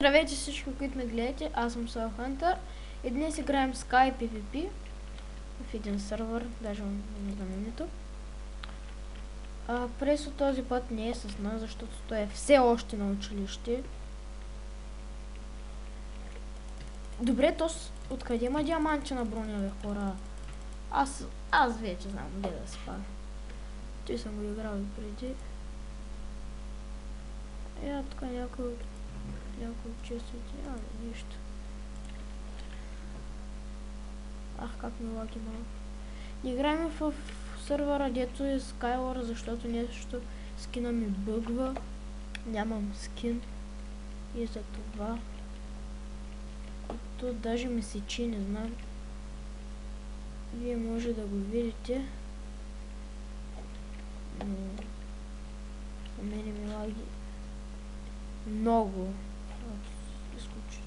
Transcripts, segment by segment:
Здравейте всички, които ме гледате, аз съм Soul Hunter и днес играем Sky PvP в един сервер, даже не знам името. Пресо този път не е с нас, защото той е все още на училище. Добре, то откъде има диаманти на броня, бе, хора? Аз вече знам где да се пада. Той съм го играл и преди. Тук някой от честите, нищо. Как ми лаги малко. Не играем в сервера, дето е Skyward, защото нещо скина ми бъгва. Нямам скин. И за това. То даже ми сечи, не знам. Вие може да го видите. Но у мене ми лаги много. Изключи.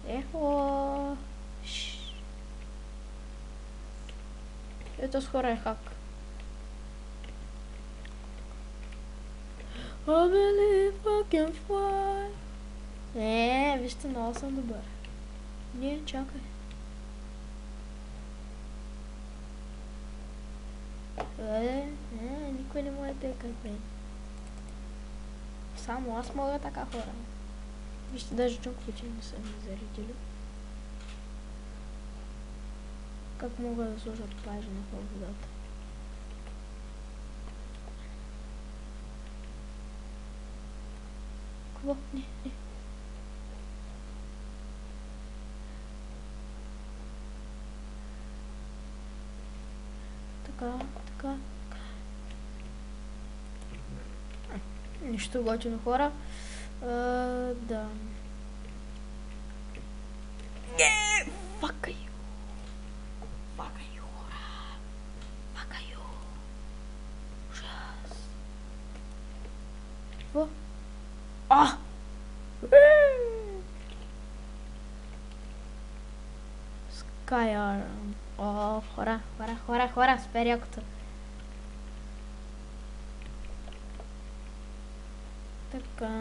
Ехо! Это скоро е хак. I believe I can fly. Вижте, много съм добър. Не, чакай. Никой не може да е как мен. Само аз мога така, хора. Вижте, даже джунковете не са ми заредили. Как мога да сложат плажа на водата? Какво? Не. Така. Нищо готино, хора. Да. Не! Факай! Хора! Факай! Ужас! Какво? Skyward. Хора, спери якото. Така.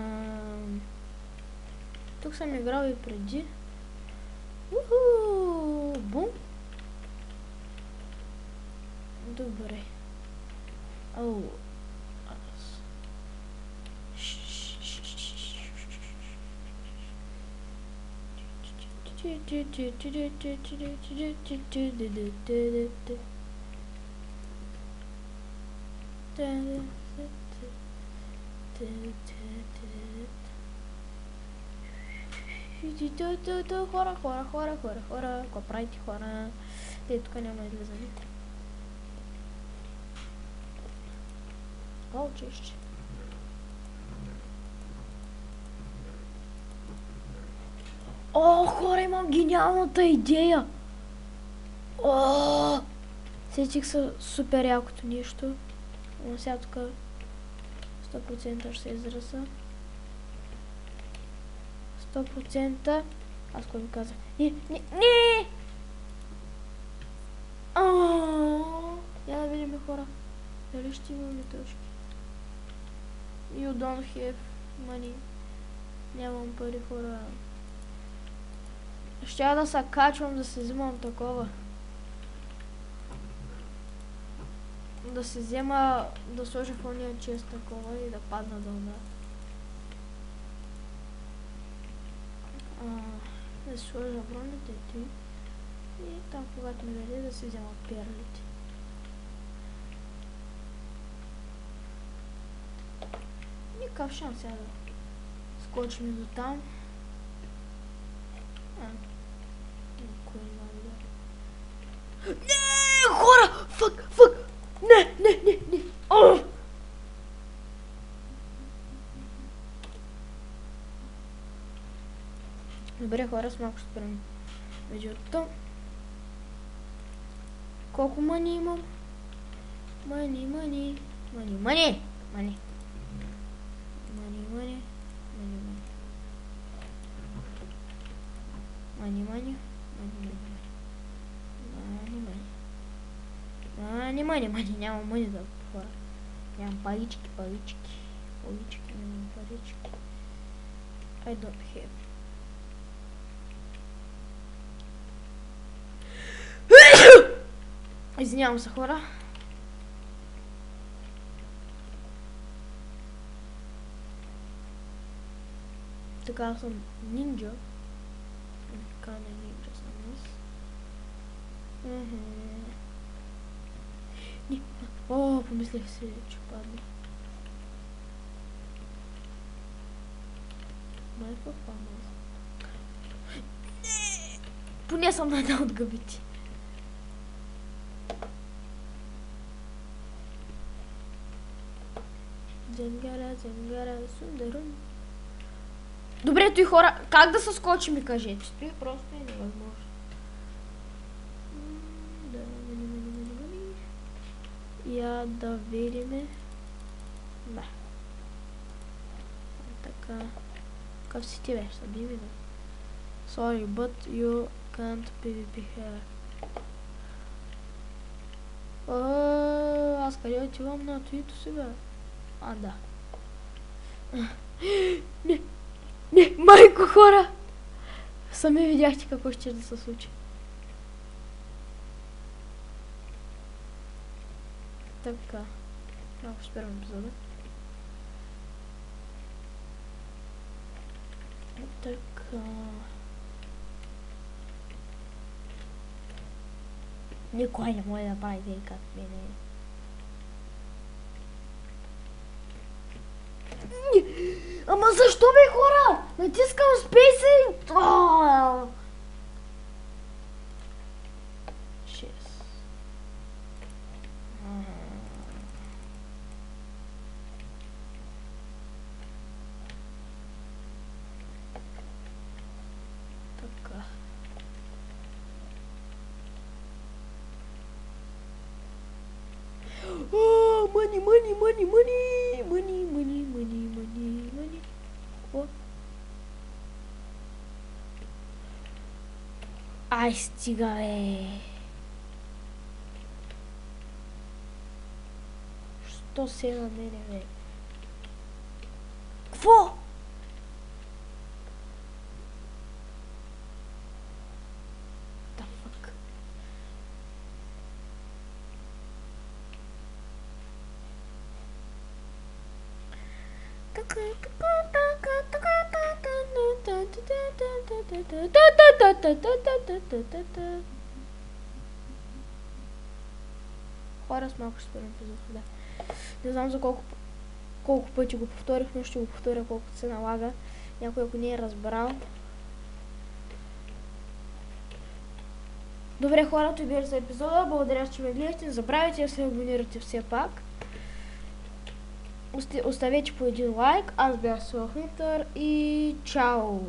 Тук съм играл и преди. Бум. Добре. Хора, какво правите, хора? Тук няма излизане. Училище. Хора, имам гениалната идея! Сетих се супер якото нещо. Но сега тук 100% ще се израса. 100%. Аз кой ви казах? Не! Я да видим, хора. Дали ще имаме точки? You don't have money. Нямам пари, хора. Ще да се качвам, да се взимам такова. Да се взема, да сложа в ония чест такова и да падна долу. Да се сложа броните и там, когато ми даде, да се взема перлите. Никакъв шанс сега да скочим и до там. Никой няма да... Не, хора! Фак! Не! Добре, хора, с малко ще спрем видеото. Колко мани имам? Мани. Няма мани да хора. Нямам парички. Нямам парички. I don't have. Извинявам се, хора. Така съм нинджа. Така не нинджа съм аз. О, помислих си, че падна. Май попадна. Поне съм на една от гъбите. Зенгара, сундарун. Добре, той хора, как да се скочи ми кажете? Той просто е невъзможно. Я да видиме. Да. Така. Как си ти беше, съби ми да. Sorry, but you can't PvP here. Аз къде отивам на твито сега? А, да. Не, майко хора! Сами видяхте какво ще да се случи. Така. Малко спирам епизода. Така. Никой не може да прави как мене. Ама защо бе, хора? Натискам спейс и... 6. Така. Money. О. Ай, стига, бе. Що се на мене, бе? Кво? Да, фак. Хора, с малко ще спирам епизода. Не знам за колко пъти го повторих, но ще го повторя колкото се налага. Някой ако не е разбрал. Добре, хора, това беше за епизода. Благодаря, че ме гледахте. Не забравяйте да се абонирате все пак. Оставете по един лайк. Аз бях Слахнитър и чао!